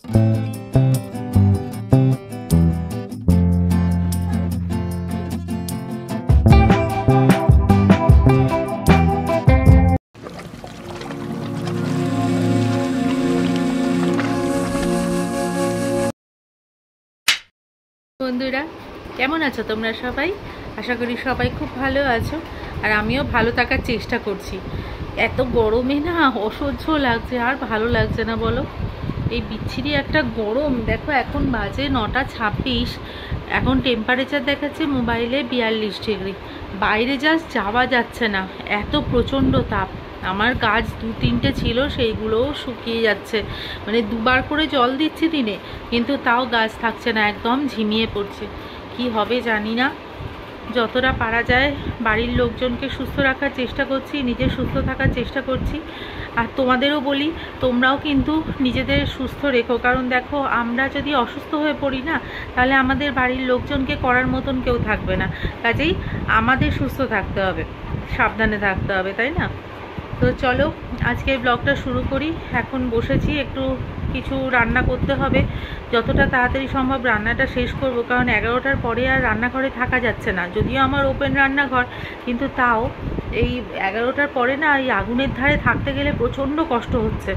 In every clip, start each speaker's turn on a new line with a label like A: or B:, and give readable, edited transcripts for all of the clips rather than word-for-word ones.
A: বন্ধুরা কেমন আছো তোমরা সবাই? আশা করি সবাই খুব ভালো আছো, আর আমিও ভালো থাকার চেষ্টা করছি। এত গরমে না অসহ্য লাগছে, আর ভালো লাগছে না বলো। এই বিচ্ছিরি একটা গরম। দেখো এখন বাজে 9:26, এখন টেম্পারেচার দেখাচ্ছে মোবাইলে 42 ডিগ্রি। বাইরে জাস্ট যাওয়া যাচ্ছে না, এত প্রচণ্ড তাপ। আমার গাছ 2-3টে ছিল, সেইগুলোও শুকিয়ে যাচ্ছে। মানে দুবার করে জল দিচ্ছি দিনে, কিন্তু তাও গাছ থাকছে না, একদম ঝিমিয়ে পড়ছে। কি হবে জানি না। যতটা পারা যায় বাড়ির লোকজনকে সুস্থ রাখার চেষ্টা করছি, নিজে সুস্থ থাকার চেষ্টা করছি। আর তোমাদেরও বলি, তোমরাও কিন্তু নিজেদের সুস্থ রেখো। কারণ দেখো, আমরা যদি অসুস্থ হয়ে পড়ি না, তাহলে আমাদের বাড়ির লোকজনকে করার মতন কেউ থাকবে না। কাজেই আমাদের সুস্থ থাকতে হবে, সাবধানে থাকতে হবে, তাই না? তো চলো আজকের ব্লগটা শুরু করি। এখন বসেছি, একটু কিছু রান্না করতে হবে। যতটা তাড়াতাড়ি সম্ভব রান্নাটা শেষ করব, কারণ 11টার পরে আর রান্নাঘরে থাকা যাচ্ছে না। যদিও আমার ওপেন রান্নাঘর, কিন্তু তাও এই 11টার পরে না এই আগুনের ধারে থাকতে গেলে প্রচণ্ড কষ্ট হচ্ছে,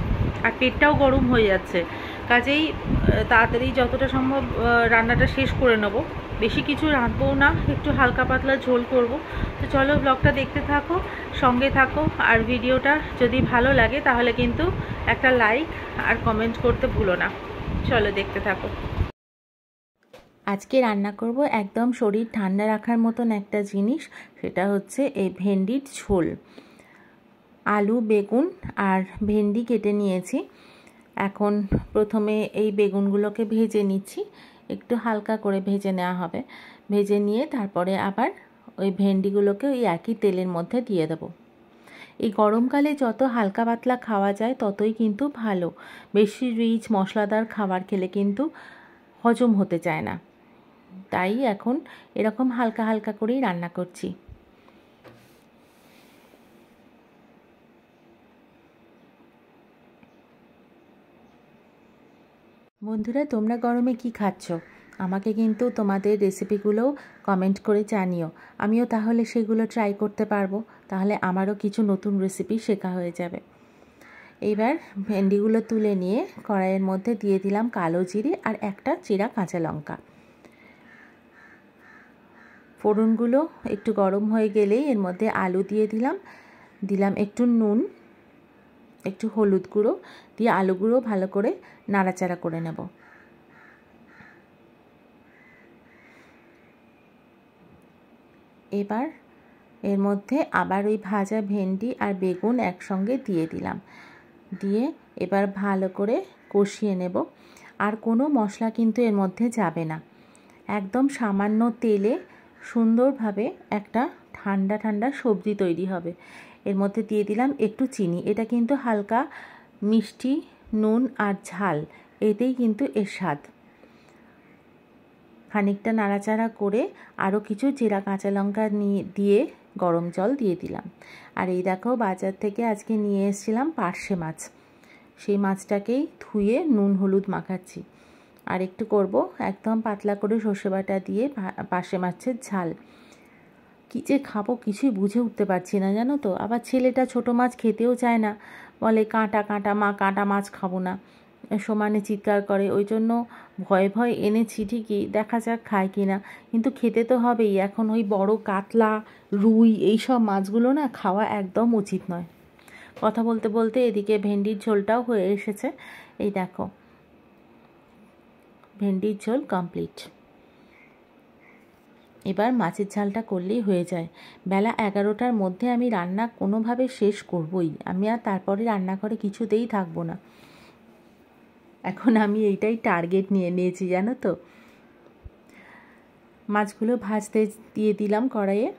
A: আর পেটটাও গরম হয়ে যাচ্ছে। কাজেই তাড়াতাড়ি যতটা সম্ভব রান্নাটা শেষ করে নেব। বেশি কিছু রাঁধবো না, একটু হালকা পাতলা ঝোল করব। তো চলো ব্লগটা দেখতে থাকো, সঙ্গে থাকো। আর ভিডিওটা যদি ভালো লাগে তাহলে কিন্তু একটা লাইক আর কমেন্ট করতে ভুলো না। চলো দেখতে থাকো। আজকে রান্না করব একদম শরীর ঠান্ডা রাখার মতন একটা জিনিস, সেটা হচ্ছে এই ভেন্ডির ঝোল। আলু, বেগুন আর ভেন্ডি কেটে নিয়েছি। এখন প্রথমে এই বেগুনগুলোকে ভেজে নিচ্ছি, একটু হালকা করে ভেজে নেওয়া হবে। ভেজে নিয়ে তারপরে আবার ওই ভেন্ডিগুলোকে ওই একই তেলের মধ্যে দিয়ে দেবো। এই গরমকালে যত হালকা পাতলা খাওয়া যায় ততই কিন্তু ভালো। বেশি রিচ মশলাদার খাবার খেলে কিন্তু হজম হতে চায় না। তাই এখন এরকম হালকা হালকা করেই রান্না করছি। বন্ধুরা, তোমরা গরমে কি খাচ্ছ? আমাকে কিন্তু তোমাদের রেসিপিগুলোও কমেন্ট করে জানিও, আমিও তাহলে সেগুলো ট্রাই করতে পারবো। তাহলে আমারও কিছু নতুন রেসিপি শেখা হয়ে যাবে। এইবার ভেন্ডিগুলো তুলে নিয়ে কড়াইয়ের মধ্যে দিয়ে দিলাম কালো জিরে আর একটা চিরা কাঁচা লঙ্কা। ফোড়নগুলো একটু গরম হয়ে গেলেই এর মধ্যে আলু দিয়ে দিলাম একটু নুন, একটু হলুদ গুঁড়ো দিয়ে আলুগুলো ভালো করে নাড়াচাড়া করে নেব। এবার এর মধ্যে আবার ওই ভাজা ভেন্ডি আর বেগুন একসঙ্গে দিয়ে দিলাম। দিয়ে এবার ভালো করে কষিয়ে নেব। আর কোনো মশলা কিন্তু এর মধ্যে যাবে না, একদম সামান্য তেলে সুন্দরভাবে একটা ঠান্ডা ঠান্ডা সবজি তৈরি হবে। এর মধ্যে দিয়ে দিলাম একটু চিনি। এটা কিন্তু হালকা মিষ্টি, নুন আর ঝাল, এতেই কিন্তু এর স্বাদ। খানিকটা নাড়াচাড়া করে আরও কিছু জিরা কাঁচা লঙ্কা দিয়ে গরম জল দিয়ে দিলাম। আর এই দেখো, বাজার থেকে আজকে নিয়ে এসেছিলাম পার্শে মাছ। সেই মাছটাকেই ধুয়ে নুন হলুদ মাখাচ্ছি। আর একটু করব একদম পাতলা করে সর্ষে বাটা দিয়ে পার্শে মাছের ঝাল। কী যে খাবো কিছুই বুঝে উঠতে পারছি না, জানো তো। আবার ছেলেটা ছোটো মাছ খেতেও চায় না, বলে কাঁটা কাঁটা মা, কাঁটা মাছ খাবো না, সমানে চিৎকার করে। ওই জন্য ভয়ে ভয়ে এনেছি ঠিকই, দেখা যাক খায় কি না, কিন্তু খেতে তো হবেই। এখন ওই বড় কাতলা, রুই এইসব মাছগুলো না খাওয়া একদম উচিত নয়। কথা বলতে বলতে এদিকে ভেন্ডির ঝোলটাও হয়ে এসেছে। এই দেখো, ভেন্ডির ঝোল কমপ্লিট। এবার মাছের ঝালটা করলেই হয়ে যায়। বেলা 11টার মধ্যে আমি রান্না কোনোভাবে শেষ করবই। আমি আর তারপরে রান্নাঘরে কিছুতেই থাকবো না। এখন আমি এইটাই টার্গেট নিয়ে নিয়েছি, জানো তো। মাছগুলো ভাজতে দিয়ে দিলাম কড়াইয়ে।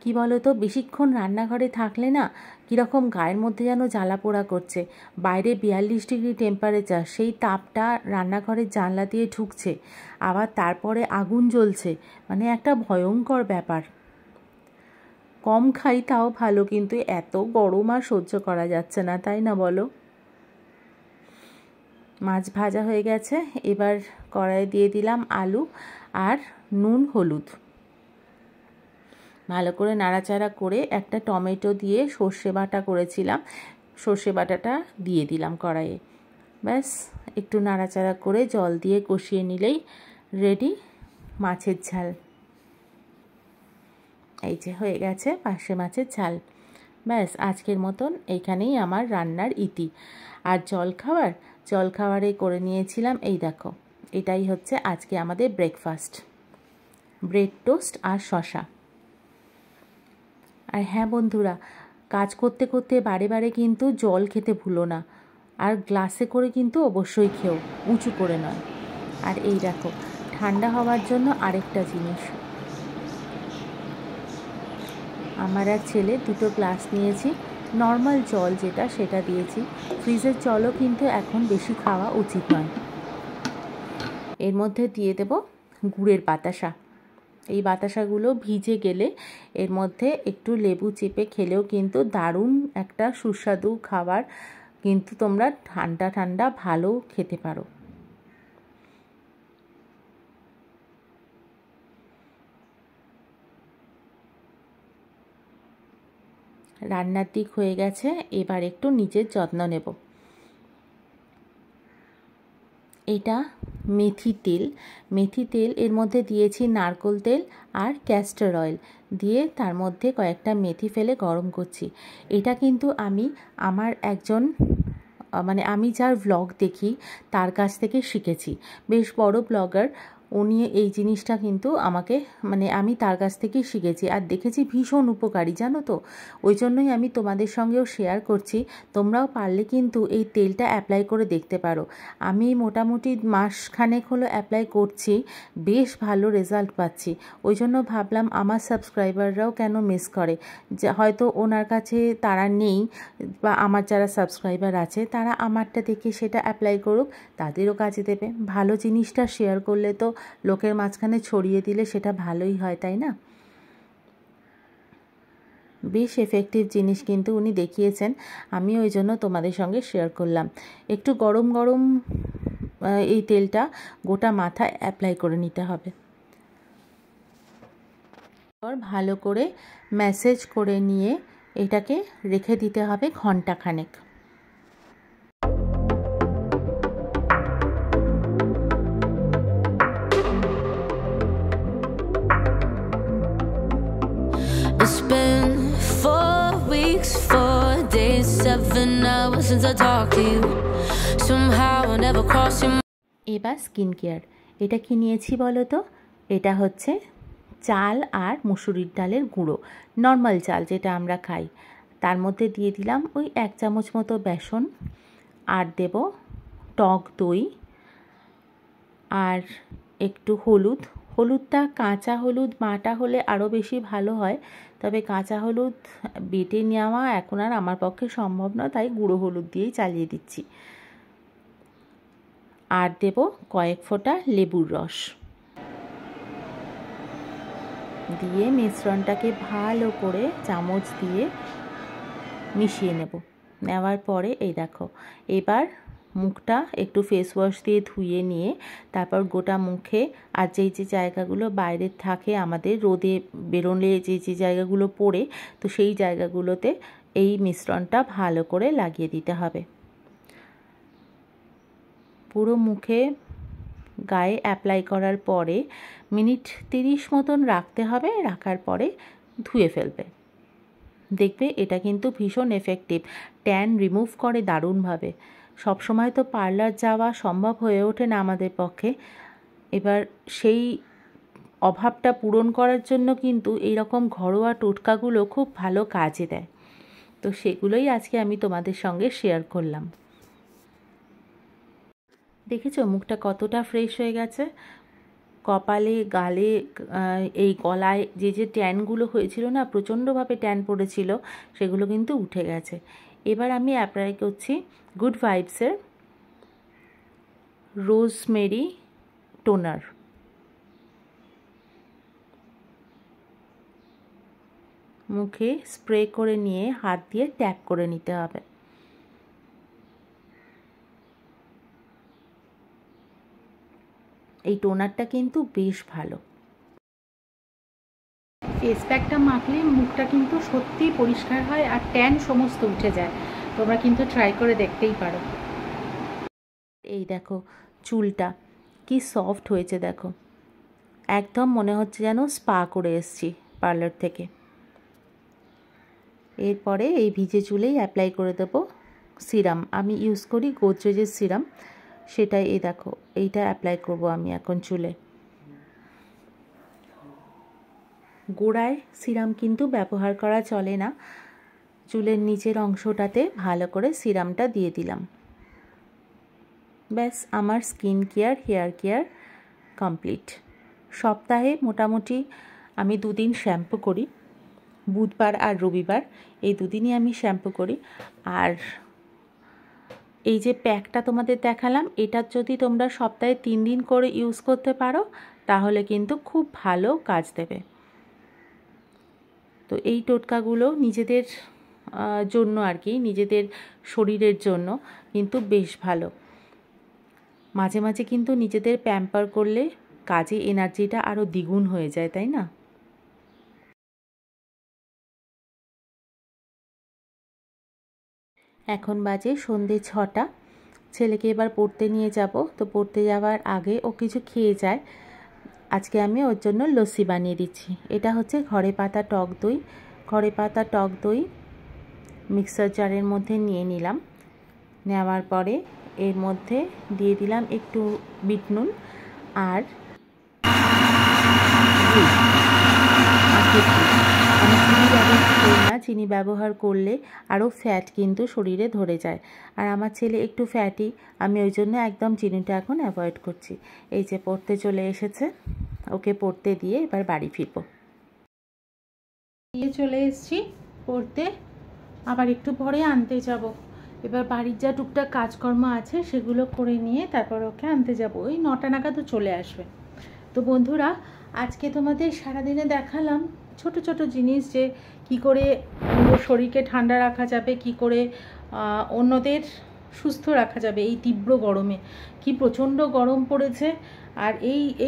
A: কি বলো তো, বেশিক্ষণ রান্নাঘরে থাকলে না কীরকম গায়ের মধ্যে যেন জ্বালা পোড়া করছে। বাইরে 42 ডিগ্রি টেম্পারেচার, সেই তাপটা রান্নাঘরের জানলা দিয়ে ঢুকছে, আবার তারপরে আগুন জ্বলছে। মানে একটা ভয়ঙ্কর ব্যাপার। কম খাই তাও ভালো, কিন্তু এত গরম আর সহ্য করা যাচ্ছে না, তাই না বলো? মাছ ভাজা হয়ে গেছে। এবার কড়াইয়ে দিয়ে দিলাম আলু আর নুন হলুদ, ভালো করে নাড়াচাড়া করে একটা টমেটো দিয়ে সর্ষে বাটা করেছিলাম, সর্ষে বাটাটা দিয়ে দিলাম কড়াইয়ে। ব্যাস একটু নাড়াচাড়া করে জল দিয়ে কষিয়ে নিলেই রেডি মাছের ঝাল। এই যে হয়ে গেছে পার্শে মাছের ঝাল। ব্যাস আজকের মতন এইখানেই আমার রান্নার ইতি। আর জলখাবারে করে নিয়েছিলাম এই দেখো, এটাই হচ্ছে আজকে আমাদের ব্রেকফাস্ট, ব্রেড টোস্ট আর শশা। আর হ্যাঁ বন্ধুরা, কাজ করতে করতে বারে বারে কিন্তু জল খেতে ভুলো না, আর গ্লাসে করে কিন্তু অবশ্যই খেও, উঁচু করে নয়। আর এই দেখো ঠান্ডা হওয়ার জন্য আরেকটা জিনিস, আমার আর ছেলে দুটো গ্লাস নিয়েছি, নর্মাল জল যেটা সেটা দিয়েছি। ফ্রিজের জলও কিন্তু এখন বেশি খাওয়া উচিত নয়। এর মধ্যে দিয়ে দেব গুড়ের বাতাসা। এই বাতাসাগুলো ভিজে গেলে এর মধ্যে একটু লেবু চেপে খেলেও কিন্তু দারুণ একটা সুস্বাদু খাবার, কিন্তু তোমরা ঠান্ডা ঠান্ডা ভালো খেতে পারো। রান্নার দিক হয়ে গেছে, এবার একটু নিজের যত্ন নেব। এটা মেথি তেল, এর মধ্যে দিয়েছি নারকেল তেল আর ক্যাস্টর অয়েল দিয়ে তার মধ্যে কয়েকটা মেথি ফেলে গরম করছি। এটা কিন্তু আমি আমার একজন আমি যার ভ্লগ দেখি তার কাছ থেকে শিখেছি, বেশ বড় ব্লগার উনি। এই জিনিসটা কিন্তু আমাকে আমি তার কাছ থেকেই শিখেছি আর দেখেছি ভীষণ উপকারী, জানো তো। ওই জন্যই আমি তোমাদের সঙ্গেও শেয়ার করছি, তোমরাও পারলে কিন্তু এই তেলটা অ্যাপ্লাই করে দেখতে পারো। আমি মোটামুটি মাসখানেক হলো অ্যাপ্লাই করছি, বেশ ভালো রেজাল্ট পাচ্ছি। ওই জন্য ভাবলাম আমার সাবস্ক্রাইবাররাও কেন মিস করে, যে হয়তো ওনার কাছে তারা নেই, বা আমার যারা সাবস্ক্রাইবার আছে তারা আমারটা দেখে সেটা অ্যাপ্লাই করুক, তাদেরও কাজে দেবে। ভালো জিনিসটা শেয়ার করলে তো লোকের মাঝখানে ছড়িয়ে দিলে সেটা ভালোই হয়, তাই না? বেশ এফেক্টিভ জিনিস কিন্তু উনি দেখিয়েছেন, আমি ওই জন্য তোমাদের সঙ্গে শেয়ার করলাম। একটু গরম গরম এই তেলটা গোটা মাথায় অ্যাপ্লাই করে নিতে হবে। ভালো করে ম্যাসেজ করে নিয়ে এটাকে রেখে দিতে হবে ঘন্টাখানেক।
B: It's been 4 weeks, 4 days, 7 hours since I talked to you. Somehow I never crossed your mind.
A: এবার স্কিন কেয়ার, এটা কি নিয়েছি বলো তো? এটা হচ্ছে চাল আর মুসুরির ডালের গুঁড়ো, নর্মাল চাল যেটা আমরা খাই। তার মধ্যে দিয়ে দিলাম ওই 1 চামচ মতো বেসন, আর দেব টক দই আর একটু হলুদটা কাঁচা হলুদ বাটা হলে আরও বেশি ভালো হয়, তবে কাঁচা হলুদ বেটে নেওয়া এখন আর আমার পক্ষে সম্ভব নয়, তাই গুঁড়ো হলুদ দিয়েই চালিয়ে দিচ্ছি। আর দেব কয়েক ফোঁটা লেবুর রস দিয়ে মিশ্রণটাকে ভালো করে চামচ দিয়ে মিশিয়ে নেওয়ার পরে এই দেখো, এবার মুখটা একটু ফেস ওয়াশ দিয়ে ধুয়ে নিয়ে তারপর গোটা মুখে, আর যেই যে জায়গাগুলো বাইরে থাকে আমাদের রোদে বেরোলে যে জায়গাগুলো পড়ে, তো সেই জায়গাগুলোতে এই মিশ্রণটা ভালো করে লাগিয়ে দিতে হবে। পুরো মুখে গায়ে অ্যাপ্লাই করার পরে মিনিট 30 মতন রাখতে হবে, রাখার পরে ধুয়ে ফেলবে। দেখবে এটা কিন্তু ভীষণ এফেক্টিভ, ট্যান রিমুভ করে দারুণভাবে। সবসময় তো পার্লার যাওয়া সম্ভব হয়ে ওঠে না আমাদের পক্ষে, এবার সেই অভাবটা পূরণ করার জন্য কিন্তু এইরকম ঘরোয়া টোটকাগুলো খুব ভালো কাজে দেয়। তো সেগুলোই আজকে আমি তোমাদের সঙ্গে শেয়ার করলাম। দেখেছো মুখটা কতটা ফ্রেশ হয়ে গেছে, কপালে গালে এই গলায় যে ট্যানগুলো হয়েছিল না, প্রচণ্ডভাবে ট্যান পড়েছিল, সেগুলো কিন্তু উঠে গেছে। এবার আমি অ্যাপ্লাই করছি গুড ভাইবসের রোজমেরি টোনার। মুখে স্প্রে করে নিয়ে হাত দিয়ে ট্যাপ করে নিতে হবে। এই টোনারটা কিন্তু বেশ ভালো। ফেস প্যাকটা মাখলে মুখটা কিন্তু সত্যিই পরিষ্কার হয় আর ট্যান সমস্ত উঠে যায়। তোমরা কিন্তু ট্রাই করে দেখতেই পারো। এই দেখো চুলটা কি সফট হয়েছে, দেখো একদম মনে হচ্ছে যেন স্পা করে এসছি পার্লার থেকে। এরপরে এই ভিজে চুলেই অ্যাপ্লাই করে দেবো সিরাম। আমি ইউজ করি গোদরেজের সিরাম, সেটাই এই দেখো এইটা অ্যাপ্লাই করব আমি এখন চুলে। গোড়ায় সিরাম কিন্তু ব্যবহার করা চলে না, চুলের নিচের অংশটাতে ভালো করে সিরামটা দিয়ে দিলাম। ব্যাস আমার skin care hair care complete. সপ্তাহে মোটামুটি আমি 2 দিন শ্যাম্পু করি, বুধবার আর রবিবার, এই 2 দিনই আমি শ্যাম্পু করি। আর এই যে প্যাকটা তোমাদের দেখালাম, এটা যদি তোমরা সপ্তাহে 3 দিন করে ইউজ করতে পারো তাহলে কিন্তু খুব ভালো কাজ দেবে। তো এই টোটকাগুলো নিজেদের জন্য আর কি, নিজেদের শরীরের জন্য কিন্তু বেশ ভালো। মাঝে মাঝে কিন্তু নিজেদের প্যাম্পার করলে কাজে এনার্জিটা আরও দ্বিগুণ হয়ে যায়, তাই না? এখন বাজে সন্ধে 6টা। ছেলেকে এবার পড়তে নিয়ে যাব। তো পড়তে যাওয়ার আগে ও কিছু খেয়ে যায়। আজকে আমি ওর জন্য লস্যি বানিয়ে দিচ্ছি। এটা হচ্ছে ঘরে পাতা টক দই। ঘরে পাতা টক দই মিক্সার জারের মধ্যে নিয়ে নিলাম। নেওয়ার পরে এর মধ্যে দিয়ে দিলাম একটু বিট নুন আর আমি চিনি ব্যবহার করি না, চিনি ব্যবহার করলে আরও ফ্যাট কিন্তু শরীরে ধরে যায়। আর আমার ছেলে একটু ফ্যাটি, আমি ওই জন্য একদম চিনিটা এখন অ্যাভয়েড করছি। এই যে পড়তে চলে এসেছে, ওকে পড়তে দিয়ে এবার বাড়ি ফিরবো। দিয়ে চলে এসেছি পড়তে, আবার একটু পরে আনতে যাব। এবার বাড়ির যা টুকটাক কাজকর্ম আছে সেগুলো করে নিয়ে তারপর ওকে আনতে যাব। ওই 9টা নাগাদ তো চলে আসবে। তো বন্ধুরা, আজকে তোমাদের সারাদিনে দেখালাম ছোট ছোট জিনিস, যে কি করে শরীরকে ঠান্ডা রাখা যাবে, কি করে অন্যদের সুস্থ রাখা যাবে এই তীব্র গরমে। কি প্রচণ্ড গরম পড়েছে। আর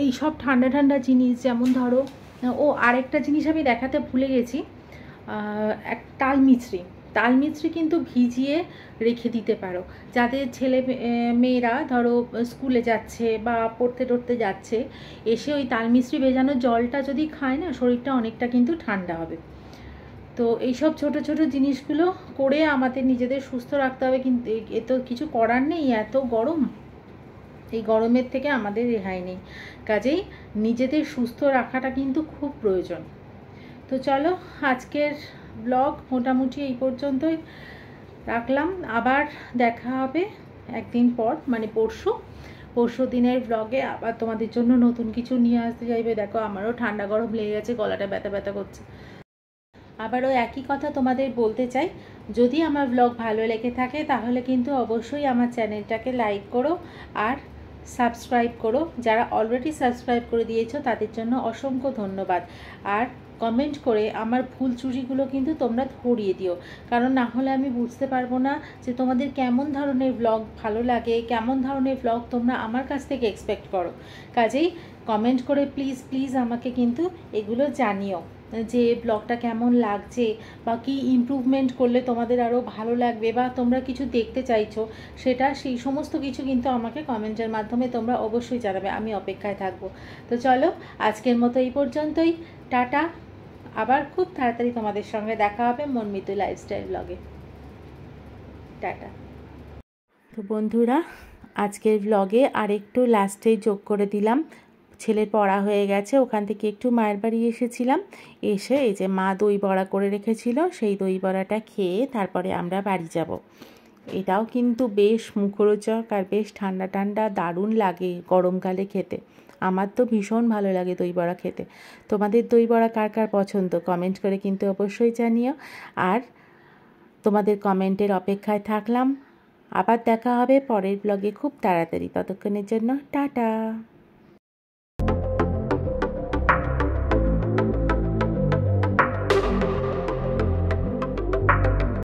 A: এই সব ঠান্ডা ঠান্ডা জিনিস, যেমন ধরো আরেকটা জিনিস আমি দেখাতে ভুলে গেছি, এক তালমিছরি কিন্তু ভিজিয়ে রেখে দিতে পারো। যাদের ছেলে মেয়েরা ধরো স্কুলে যাচ্ছে বা পড়তে টড়তে যাচ্ছে, এসে ওই তালমিছরি ভেজানো জলটা যদি খায় না, শরীরটা অনেকটা কিন্তু ঠান্ডা হবে। তো এইসব ছোট ছোট জিনিসগুলো করে আমাদের নিজেদের সুস্থ রাখতে হবে। কিন্তু এ তো কিছু করার নেই, এত গরম, এই গরমের থেকে আমাদের রেহাই নেই। কাজেই নিজেদের সুস্থ রাখাটা কিন্তু খুব প্রয়োজন। তো চলো, আজকের ব্লগ মোটামুটি এই পর্যন্তই রাখলাম। আবার দেখা হবে একদিন পর, মানে পরশু দিনের ব্লগে আবার তোমাদের জন্য নতুন কিছু নিয়ে আসতে চাইবে। দেখো আমারও ঠান্ডা গরম লেগে গেছে, গলাটা ব্যথা ব্যথা করছে। আবারও একই কথা তোমাদের বলতে চাই, যদি আমার ব্লগ ভালো লেগে থাকে তাহলে কিন্তু অবশ্যই আমার চ্যানেলটাকে লাইক করো আর সাবস্ক্রাইব করো। যারা অলরেডি সাবস্ক্রাইব করে দিয়েছো তাদের জন্য অসংখ্য ধন্যবাদ। আর কমেন্ট করে আমার ভুল ত্রুটিগুলো কিন্তু তোমরা ধরিয়ে দিও, কারণ না হলে আমি বুঝতে পারবো না যে তোমাদের কেমন ধরনের ব্লগ ভালো লাগে, কেমন ধরনের ব্লগ তোমরা আমার কাছ থেকে এক্সপেক্ট করো। কাজেই কমেন্ট করে প্লিজ আমাকে কিন্তু এগুলো জানিও, যে ব্লগটা কেমন লাগছে বা কি ইমপ্রুভমেন্ট করলে তোমাদের আরও ভালো লাগবে, বা তোমরা কিছু দেখতে চাইছো সেটা, সেই সমস্ত কিছু কিন্তু আমাকে কমেন্টের মাধ্যমে তোমরা অবশ্যই জানাবে। আমি অপেক্ষায় থাকবো। তো চলো, আজকের মতো এই পর্যন্তই। টাটা। আবার খুব তাড়াতাড়ি তোমাদের সঙ্গে দেখা হবে মনমিতু লাইফস্টাইল ব্লগে। টাটা। তো বন্ধুরা, আজকের ব্লগে আরেকটু লাস্টে যোগ করে দিলাম। ছেলের পড়া হয়ে গেছে, ওখান থেকে একটু মায়ের বাড়ি এসেছিলাম। এসে এই যে মা দই বড়া করে রেখেছিল, সেই দই বড়াটা খেয়ে তারপরে আমরা বাড়ি যাব। এটাও কিন্তু বেশ মুখরোচক আর বেশ ঠান্ডা ঠান্ডা দারুণ লাগে গরমকালে খেতে। আমার তো ভীষণ ভালো লাগে দই বড়া খেতে। তোমাদের দই বড়া কার কার পছন্দ কমেন্ট করে কিন্তু অবশ্যই জানিও। আর তোমাদের কমেন্টের অপেক্ষায় থাকলাম। আবার দেখা হবে পরের ব্লগে খুব তাড়াতাড়ি। ততক্ষণের জন্য টাটা।